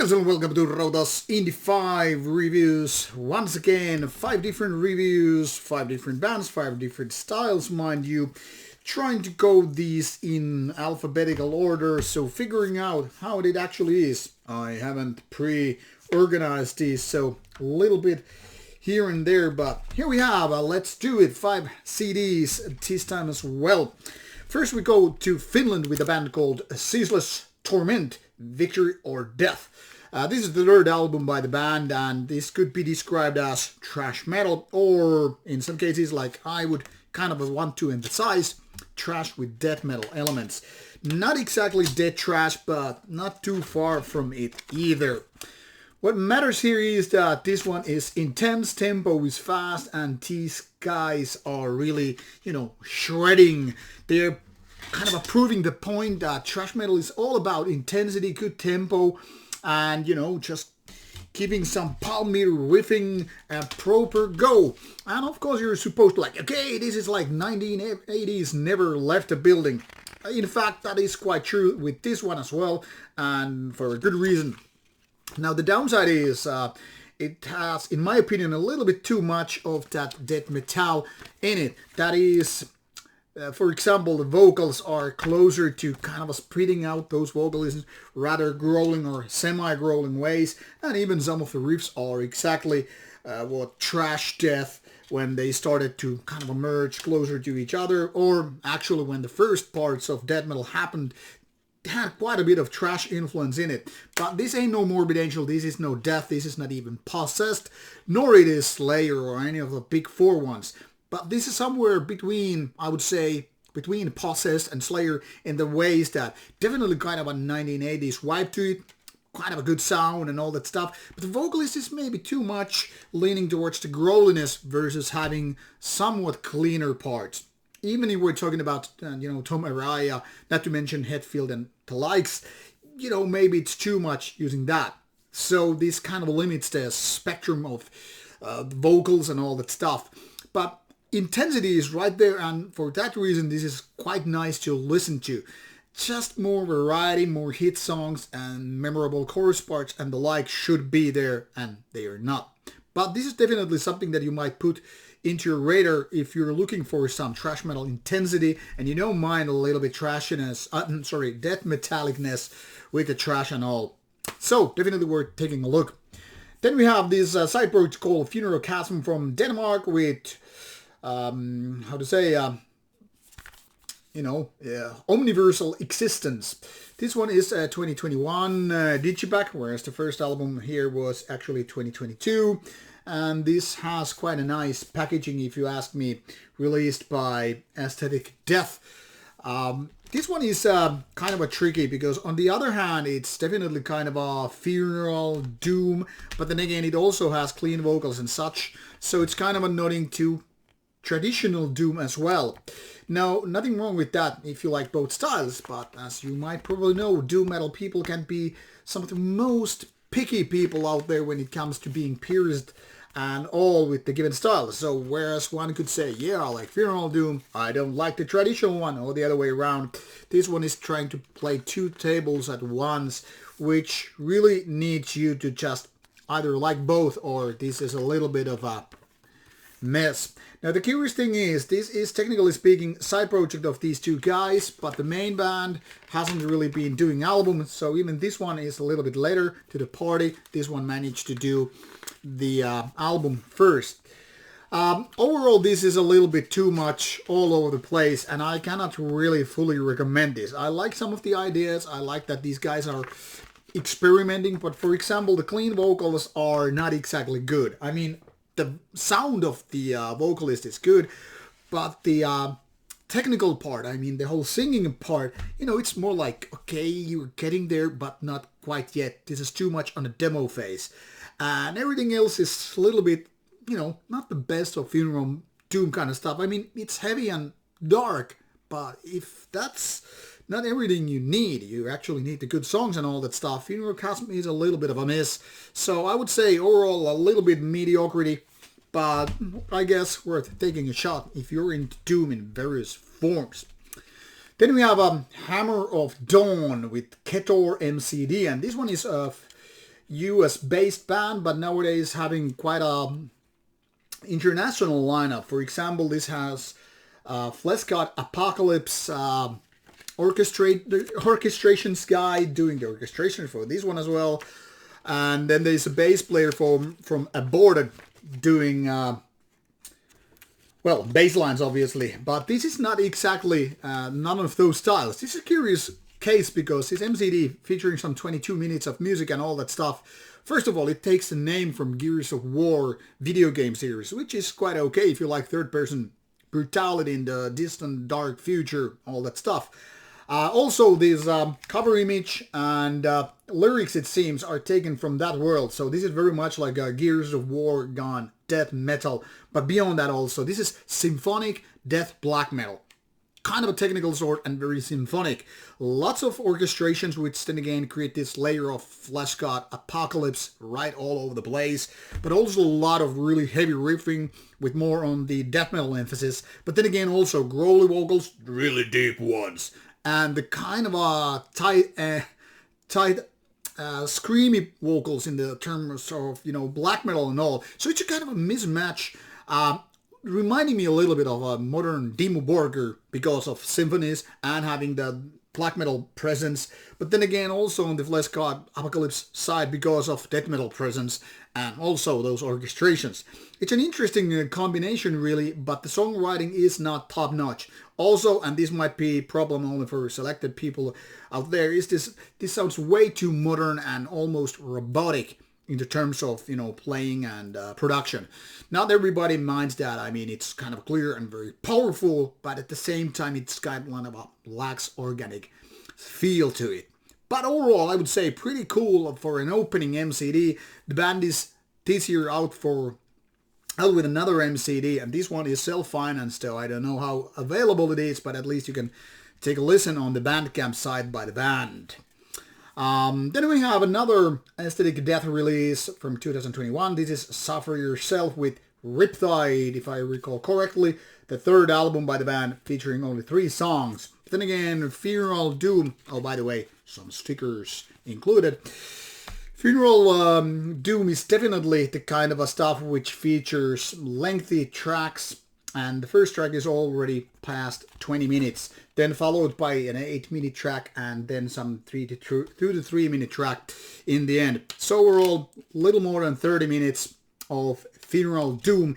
Greetings and welcome to Rauta's Indie 5 reviews. Once again, 5 different reviews, 5 different bands, 5 different styles, mind you. Trying to go these in alphabetical order, so figuring out how it actually is. I haven't pre-organized these, so a little bit here and there, but here we have, let's do it, 5 CDs this time as well. First we go to Finland with a band called Ceaseless, Torment, Victory or Death. This is the third album by the band, and this could be described as thrash metal, or in some cases, like I would kind of want to emphasize, thrash with death metal elements. Not exactly death thrash, but not too far from it either. What matters here is that this one is intense, tempo is fast, and these guys are really, shredding. They're kind of proving the point that thrash metal is all about intensity, good tempo, and, just keeping some palm meter riffing and proper go. And of course you're supposed to okay, this is like 1980s, never left the building. In fact, that is quite true with this one as well, and for a good reason. Now the downside is it has, in my opinion, a little bit too much of that death metal in it. That is, for example, the vocals are closer to kind of spreading out those vocals rather growling or semi-growling ways, and even some of the riffs are exactly what thrash death when they started to kind of merge closer to each other, or actually when the first parts of death metal happened, had quite a bit of thrash influence in it. But this ain't no Morbid Angel, this is no Death, this is not even Possessed, nor it is Slayer or any of the big four ones. But this is somewhere between, I would say, between Possessed and Slayer in the ways that definitely kind of a 1980s vibe to it, kind of a good sound and all that stuff. But the vocalist is maybe too much leaning towards the growliness versus having somewhat cleaner parts. Even if we're talking about, Tom Araya, not to mention Hetfield and the likes, maybe it's too much using that. So this kind of limits the spectrum of vocals and all that stuff. But intensity is right there, and for that reason this is quite nice to listen to. Just more variety, more hit songs and memorable chorus parts and the like should be there, and they are not. But this is definitely something that you might put into your radar if you're looking for some thrash metal intensity and you don't mind a little bit trashiness, death metallicness with the thrash and all. So definitely worth taking a look. Then we have this side project called Chasm from Denmark with Omniversal Existence. This one is 2021 Digipack, whereas the first album here was actually 2022. And this has quite a nice packaging, if you ask me, released by Aesthetic Death. This one is kind of a tricky, because on the other hand, it's definitely kind of a funeral doom, but then again, it also has clean vocals and such, so it's kind of a nodding to traditional doom as well. Now, nothing wrong with that if you like both styles, but as you might probably know, doom metal people can be some of the most picky people out there when it comes to being pierced and all with the given style. So whereas one could say, yeah, I like funeral doom, I don't like the traditional one, or the other way around, this one is trying to play two tables at once, which really needs you to just either like both, or this is a little bit of a mess. Now the curious thing is, this is technically speaking side project of these two guys, but the main band hasn't really been doing albums, so even this one is a little bit later to the party. This one managed to do the album first. Overall, this is a little bit too much all over the place, and I cannot really fully recommend this. I like some of the ideas, I like that these guys are experimenting, but for example, the clean vocals are not exactly good. I mean, the sound of the vocalist is good, but the technical part, I mean the whole singing part, it's more like, okay, you're getting there, but not quite yet. This is too much on the demo phase. And everything else is a little bit, not the best of funeral doom kind of stuff. I mean, it's heavy and dark, but if that's not everything you need, you actually need the good songs and all that stuff, Funeral Chasm is a little bit of a miss. So I would say overall a little bit mediocrity, but I guess worth taking a shot if you're into doom in various forms. Then we have Hammer of Dawn with Ketor MCD, and this one is US-based band, but nowadays having quite a international lineup. For example, this has Fleshgod Apocalypse orchestrations guy doing the orchestration for this one as well. And then there's a bass player from Aborted doing, well, bass lines obviously. But this is not exactly none of those styles. This is a curious case because it's MCD featuring some 22 minutes of music and all that stuff. First of all, it takes the name from Gears of War video game series, which is quite okay if you like third-person brutality in the distant dark future, all that stuff. Also, this cover image and lyrics, it seems, are taken from that world. So this is very much like a Gears of War gone death metal. But beyond that also, this is symphonic death black metal. Kind of a technical sort and very symphonic. Lots of orchestrations which then again create this layer of Fleshgod Apocalypse right all over the place. But also a lot of really heavy riffing with more on the death metal emphasis. But then again also growly vocals, really deep ones. And the kind of tight, screamy vocals in the terms of, you know, black metal and all. So it's a kind of a mismatch, reminding me a little bit of a modern Dimmu Borgir because of symphonies and having the black metal presence. But then again, also on the Fleshgod Apocalypse side because of death metal presence and also those orchestrations. It's an interesting combination really, but the songwriting is not top notch. Also, and this might be a problem only for selected people out there, is this sounds way too modern and almost robotic in the terms of, you know, playing and production. Not everybody minds that. I mean, it's kind of clear and very powerful, but at the same time, it's got one of a lax organic feel to it. But overall, I would say pretty cool for an opening MCD. The band is this year out with another MCD, and this one is self-financed, so I don't know how available it is, but at least you can take a listen on the Bandcamp side by the band. Then we have another aesthetic death release from 2021. This is Suffer Yourself with Riptide, if I recall correctly, the third album by the band featuring only 3 songs. But then again, Funeral Doom, oh by the way, some stickers included. Funeral Doom is definitely the kind of a stuff which features lengthy tracks, and the first track is already past 20 minutes, then followed by an 8-minute track and then some 2 to 3 minute track in the end. So overall, little more than 30 minutes of Funeral Doom,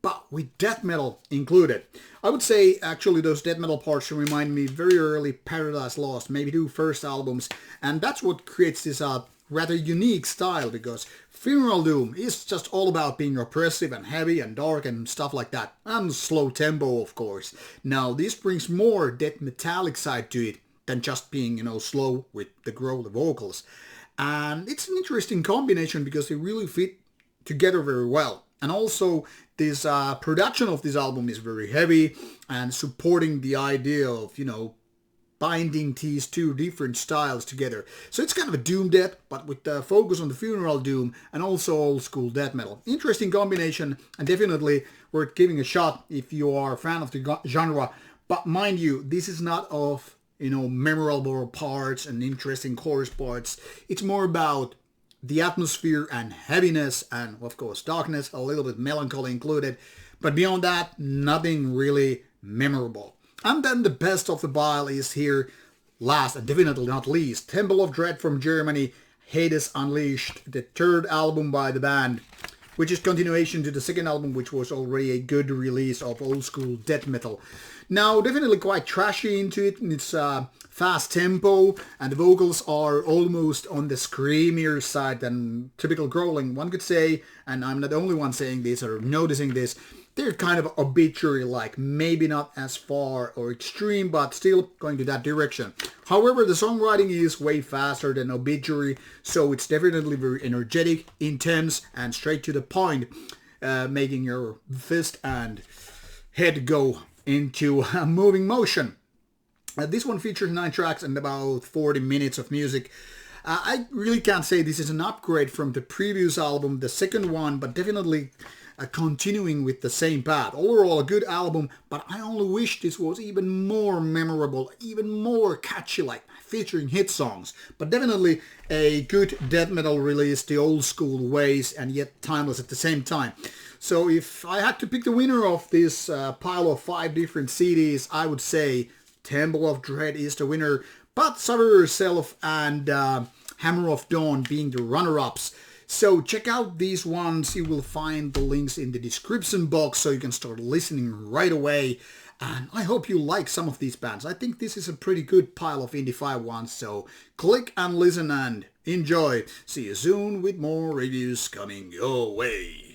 but with death metal included. I would say actually those death metal parts remind me very early Paradise Lost, maybe 2 first albums, and that's what creates this rather unique style, because Funeral Doom is just all about being oppressive and heavy and dark and stuff like that, and slow tempo of course. Now this brings more death metallic side to it than just being, you know, slow with the growly vocals, and it's an interesting combination because they really fit together very well. And also this production of this album is very heavy and supporting the idea of, you know, binding these 2 different styles together. So it's kind of a doom death, but with the focus on the Funeral Doom and also old school death metal. Interesting combination and definitely worth giving a shot if you are a fan of the genre. But mind you, this is not of, you know, memorable parts and interesting chorus parts. It's more about the atmosphere and heaviness and of course darkness, a little bit melancholy included. But beyond that, nothing really memorable. And then the best of the pile is here, last and definitely not least, Temple of Dread from Germany, Hades Unleashed, the third album by the band, which is continuation to the second album, which was already a good release of old school death metal. Now, definitely quite trashy into it, and it's fast tempo, and the vocals are almost on the screamier side than typical growling, one could say, and I'm not the only one saying this or noticing this. They're kind of obituary-like, maybe not as far or extreme, but still going to that direction. However, the songwriting is way faster than obituary, so it's definitely very energetic, intense, and straight to the point, making your fist and head go into a moving motion. This one features 9 tracks and about 40 minutes of music. I really can't say this is an upgrade from the previous album, the second one, but definitely continuing with the same path. Overall, a good album, but I only wish this was even more memorable, even more catchy, like featuring hit songs. But definitely a good death metal release the old school ways and yet timeless at the same time. So if I had to pick the winner of this pile of 5 different CDs, I would say Temple of Dread is the winner, but Suffer Yourself and Hammer of Dawn being the runner-ups. So check out these ones. You will find the links in the description box so you can start listening right away. And I hope you like some of these bands. I think this is a pretty good pile of Indie 5 ones. So click and listen and enjoy. See you soon with more reviews coming your way.